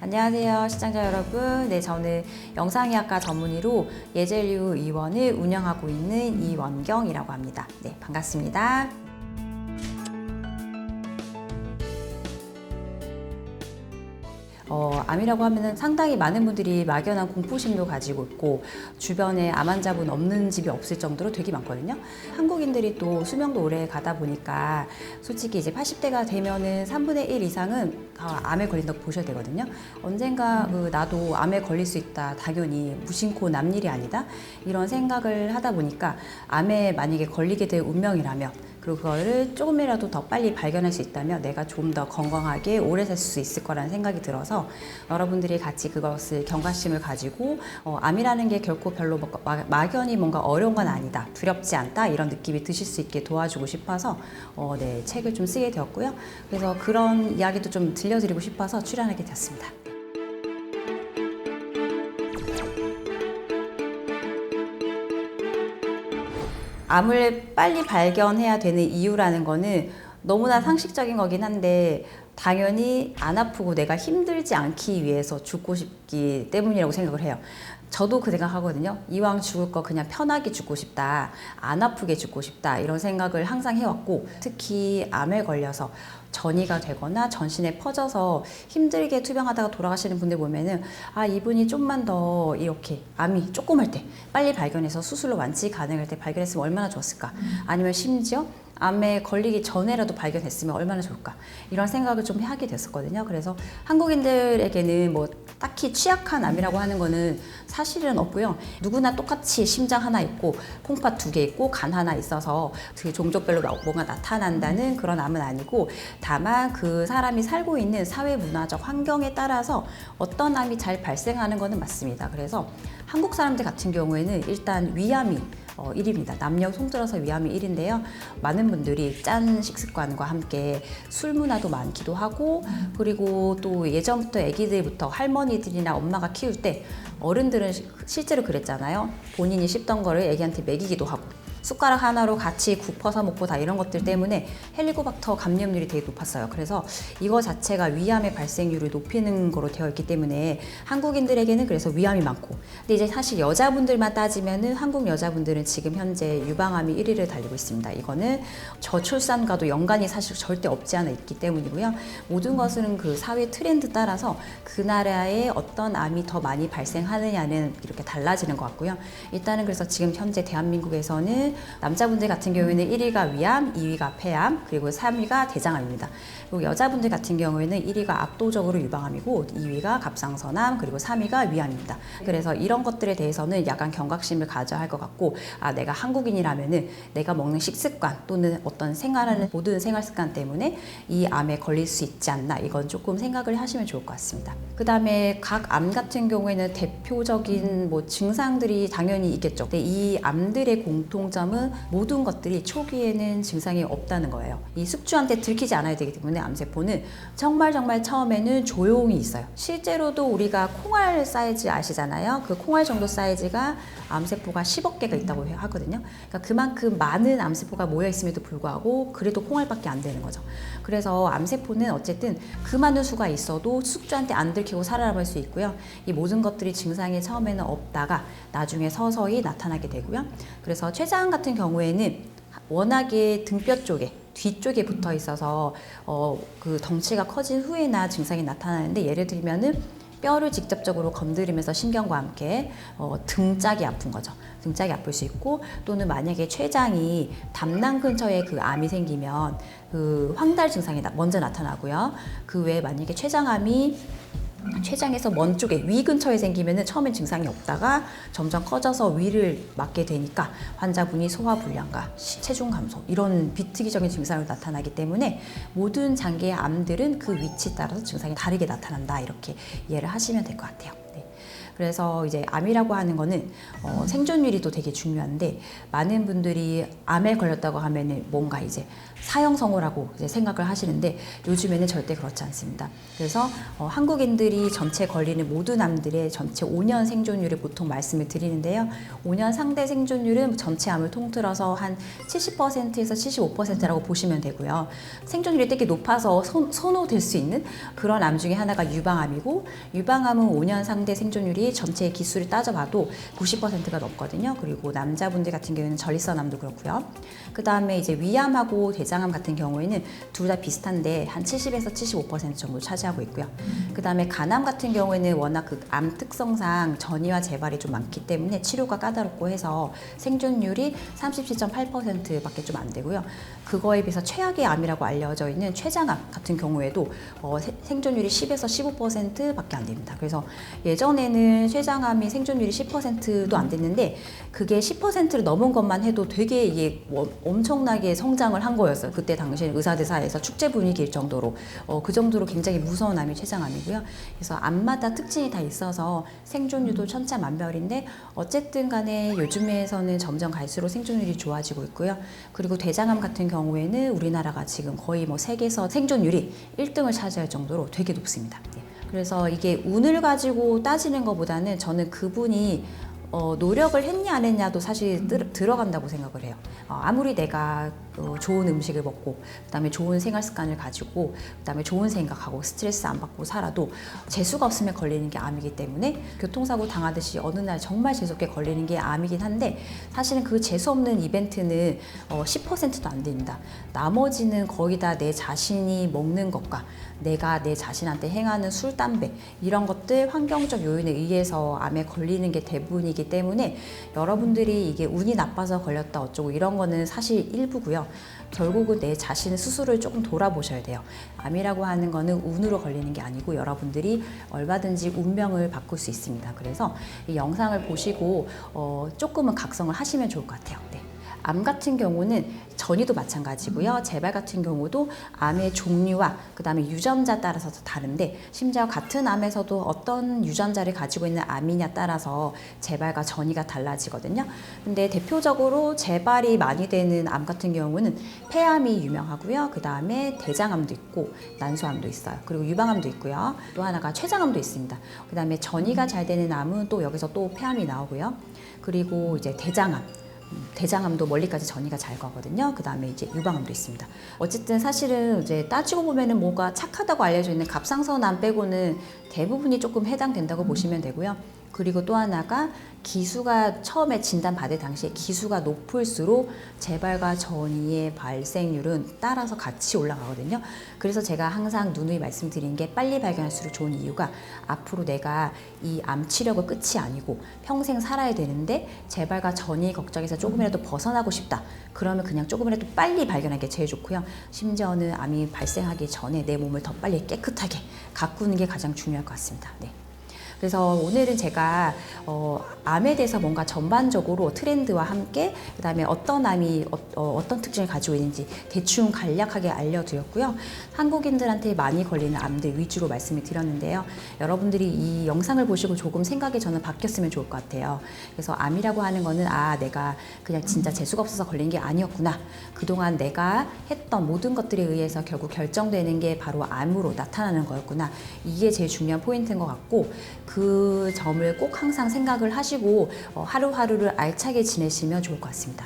안녕하세요, 시청자 여러분. 네, 저는 영상의학과 전문의로 예젤유 의원을 운영하고 있는 이원경이라고 합니다. 네, 반갑습니다. 암이라고 하면은 상당히 많은 분들이 막연한 공포심도 가지고 있고 주변에 암 환자분 없는 집이 없을 정도로 되게 많거든요. 한국인들이 또 수명도 오래 가다 보니까 솔직히 이제 80대가 되면은 3분의 1 이상은 다 암에 걸린다고 보셔야 되거든요. 언젠가 나도 암에 걸릴 수 있다. 당연히 무심코 남 일이 아니다. 이런 생각을 하다 보니까 암에 만약에 걸리게 될 운명이라면 그리고 그거를 조금이라도 더 빨리 발견할 수 있다면 내가 좀 더 건강하게 오래 살 수 있을 거라는 생각이 들어서 여러분들이 같이 그것을 경각심을 가지고 암이라는 게 결코 별로 막연히 뭔가 어려운 건 아니다, 두렵지 않다 이런 느낌이 드실 수 있게 도와주고 싶어서 네, 책을 좀 쓰게 되었고요. 그래서 그런 이야기도 좀 들려드리고 싶어서 출연하게 되었습니다. 암을 빨리 발견해야 되는 이유라는 거는 너무나 상식적인 거긴 한데 당연히 안 아프고 내가 힘들지 않기 위해서 죽고 싶기 때문이라고 생각을 해요. 저도 그 생각하거든요. 이왕 죽을 거 그냥 편하게 죽고 싶다, 안 아프게 죽고 싶다 이런 생각을 항상 해왔고, 특히 암에 걸려서 전이가 되거나 전신에 퍼져서 힘들게 투병하다가 돌아가시는 분들 보면은 이분이 좀만 더 이렇게 암이 조그만 때 빨리 발견해서 수술로 완치 가능할 때 발견했으면 얼마나 좋았을까, 아니면 심지어 암에 걸리기 전에라도 발견했으면 얼마나 좋을까 이런 생각을 좀 하게 됐었거든요. 그래서 한국인들에게는 뭐 딱히 취약한 암이라고 하는 거는 사실은 없고요. 누구나 똑같이 심장 하나 있고 콩팥 2개 있고 간 하나 있어서 그 종족별로 뭔가 나타난다는 그런 암은 아니고, 다만 그 사람이 살고 있는 사회 문화적 환경에 따라서 어떤 암이 잘 발생하는 거는 맞습니다. 그래서 한국 사람들 같은 경우에는 일단 위암이 1위입니다. 남녀 통틀어서 위암이 1인데요. 많은 분들이 짠 식습관과 함께 술 문화도 많기도 하고, 그리고 또 예전부터 아기들부터 할머니들이나 엄마가 키울 때 어른들은 실제로 그랬잖아요. 본인이 씹던 거를 아기한테 먹이기도 하고 숟가락 하나로 같이 국 퍼서 먹고 다 이런 것들 때문에 헬리코박터 감염률이 되게 높았어요. 그래서 이거 자체가 위암의 발생률을 높이는 거로 되어 있기 때문에 한국인들에게는 그래서 위암이 많고, 근데 이제 사실 여자분들만 따지면은 한국 여자분들은 지금 현재 유방암이 1위를 달리고 있습니다. 이거는 저출산과도 연관이 사실 절대 없지 않아 있기 때문이고요. 모든 것은 그 사회 트렌드 따라서 그 나라에 어떤 암이 더 많이 발생하느냐는 이렇게 달라지는 것 같고요. 일단은 그래서 지금 현재 대한민국에서는 남자분들 같은 경우에는 1위가 위암, 2위가 폐암, 그리고 3위가 대장암입니다. 그리고 여자분들 같은 경우에는 1위가 압도적으로 유방암이고 2위가 갑상선암, 그리고 3위가 위암입니다. 그래서 이런 것들에 대해서는 약간 경각심을 가져야 할 것 같고, 내가 한국인이라면은 내가 먹는 식습관 또는 어떤 생활하는 모든 생활 습관 때문에 이 암에 걸릴 수 있지 않나, 이건 조금 생각을 하시면 좋을 것 같습니다. 그 다음에 각 암 같은 경우에는 대표적인 증상들이 당연히 있겠죠. 근데 이 암들의 공통점은 모든 것들이 초기에는 증상이 없다는 거예요. 이 숙주한테 들키지 않아야 되기 때문에 암세포는 정말 처음에는 조용히 있어요. 실제로도 우리가 콩알 사이즈 아시잖아요. 그 콩알 정도 사이즈가 암세포가 10억 개가 있다고 하거든요. 그러니까 그만큼 많은 암세포가 모여 있음에도 불구하고 그래도 콩알밖에 안 되는 거죠. 그래서 암세포는 어쨌든 그 많은 수가 있어도 숙주한테 안 들키고 살아남을 수 있고요. 이 모든 것들이 증상이 처음에는 없다가 나중에 서서히 나타나게 되고요. 그래서 췌장 같은 경우에는 워낙에 등뼈 쪽에 뒤쪽에 붙어 있어서 그 덩치가 커진 후에나 증상이 나타나는데, 예를 들면은 뼈를 직접적으로 건드리면서 신경과 함께 등짝이 아픈 거죠. 등짝이 아플 수 있고, 또는 만약에 췌장이 담낭 근처에 그 암이 생기면 그 황달 증상이 먼저 나타나고요. 그 외에 만약에 췌장암이 췌장에서 먼 쪽에 위 근처에 생기면은 처음엔 증상이 없다가 점점 커져서 위를 맞게 되니까 환자분이 소화불량과 체중 감소 이런 비특이적인 증상으로 나타나기 때문에 모든 장기의 암들은 그 위치에 따라서 증상이 다르게 나타난다, 이렇게 이해를 하시면 될 것 같아요. 네. 그래서 이제 암이라고 하는 거는 생존율이 또 되게 중요한데 많은 분들이 암에 걸렸다고 하면은 뭔가 이제 사형선고라고 이제 생각을 하시는데 요즘에는 절대 그렇지 않습니다. 그래서 한국인들이 전체 걸리는 모든 암들의 전체 5년 생존율을 보통 말씀을 드리는데요. 5년 상대 생존율은 전체 암을 통틀어서 한 70%에서 75%라고 보시면 되고요. 생존율이 되게 높아서 선호될 수 있는 그런 암 중에 하나가 유방암이고, 유방암은 5년 상대 생존율이 전체 기수를 따져봐도 90%가 넘거든요. 그리고 남자분들 같은 경우에는 전립선암도 그렇고요. 그 다음에 이제 위암하고 대장암 같은 경우에는 둘 다 비슷한데 한 70에서 75% 정도 차지하고 있고요. 그 다음에 간암 같은 경우에는 워낙 그 암 특성상 전이와 재발이 좀 많기 때문에 치료가 까다롭고 해서 생존율이 37.8%밖에 좀 안 되고요. 그거에 비해서 최악의 암이라고 알려져 있는 췌장암 같은 경우에도 생존율이 10에서 15%밖에 안 됩니다. 그래서 예전에는 췌장암이 생존율이 10%도 안 됐는데 그게 10%를 넘은 것만 해도 되게 이게 엄청나게 성장을 한 거였어요. 그때 당시에 의사들 사이에서 축제 분위기일 정도로 그 정도로 굉장히 무서운 암이 췌장암이고요. 그래서 암마다 특징이 다 있어서 생존율도 천차만별인데 어쨌든 간에 요즘에서는 점점 갈수록 생존율이 좋아지고 있고요. 그리고 대장암 같은 경우에는 우리나라가 지금 거의 뭐 세계에서 생존율이 1등을 차지할 정도로 되게 높습니다. 그래서 이게 운을 가지고 따지는 것보다는 저는 그분이 노력을 했냐 안 했냐도 사실 들어간다고 생각을 해요. 아무리 내가 좋은 음식을 먹고 그다음에 좋은 생활 습관을 가지고 그다음에 좋은 생각하고 스트레스 안 받고 살아도 재수가 없으면 걸리는 게 암이기 때문에 교통사고 당하듯이 어느 날 정말 재수없게 걸리는 게 암이긴 한데 사실은 그 재수 없는 이벤트는 10%도 안 됩니다. 나머지는 거의 다 내 자신이 먹는 것과 내가 내 자신한테 행하는 술, 담배 이런 것들 환경적 요인에 의해서 암에 걸리는 게 대부분이기 때문에 여러분들이 이게 운이 나빠서 걸렸다 어쩌고 이런 거는 사실 일부고요. 결국은 내 자신 스스로를 조금 돌아보셔야 돼요. 암이라고 하는 거는 운으로 걸리는 게 아니고 여러분들이 얼마든지 운명을 바꿀 수 있습니다. 그래서 이 영상을 보시고 조금은 각성을 하시면 좋을 것 같아요. 네. 암 같은 경우는 전이도 마찬가지고요. 재발 같은 경우도 암의 종류와 그 다음에 유전자 따라서 다른데 심지어 같은 암에서도 어떤 유전자를 가지고 있는 암이냐 따라서 재발과 전이가 달라지거든요. 근데 대표적으로 재발이 많이 되는 암 같은 경우는 폐암이 유명하고요. 그 다음에 대장암도 있고 난소암도 있어요. 그리고 유방암도 있고요. 또 하나가 췌장암도 있습니다. 그 다음에 전이가 잘 되는 암은 또 여기서 또 폐암이 나오고요. 그리고 이제 대장암도 멀리까지 전이가 잘 가거든요. 그 다음에 이제 유방암도 있습니다. 어쨌든 사실은 이제 따지고 보면은 뭐가 착하다고 알려져 있는 갑상선암 빼고는 대부분이 조금 해당된다고 보시면 되고요. 그리고 또 하나가 기수가 처음에 진단받을 당시에 기수가 높을수록 재발과 전이의 발생률은 따라서 같이 올라가거든요. 그래서 제가 항상 누누이 말씀드린 게 빨리 발견할수록 좋은 이유가 앞으로 내가 이 암 치료가 끝이 아니고 평생 살아야 되는데 재발과 전이 걱정에서 조금이라도 벗어나고 싶다. 그러면 그냥 조금이라도 빨리 발견하는 게 제일 좋고요. 심지어는 암이 발생하기 전에 내 몸을 더 빨리 깨끗하게 가꾸는 게 가장 중요할 것 같습니다. 네. 그래서 오늘은 제가 암에 대해서 뭔가 전반적으로 트렌드와 함께 그다음에 어떤 암이 어떤 특징을 가지고 있는지 대충 간략하게 알려드렸고요. 한국인들한테 많이 걸리는 암들 위주로 말씀을 드렸는데요. 여러분들이 이 영상을 보시고 조금 생각이 저는 바뀌었으면 좋을 것 같아요. 그래서 암이라고 하는 거는 내가 그냥 진짜 재수가 없어서 걸린 게 아니었구나. 그동안 내가 했던 모든 것들에 의해서 결국 결정되는 게 바로 암으로 나타나는 거였구나. 이게 제일 중요한 포인트인 것 같고 그 점을 꼭 항상 생각을 하시고 하루하루를 알차게 지내시면 좋을 것 같습니다.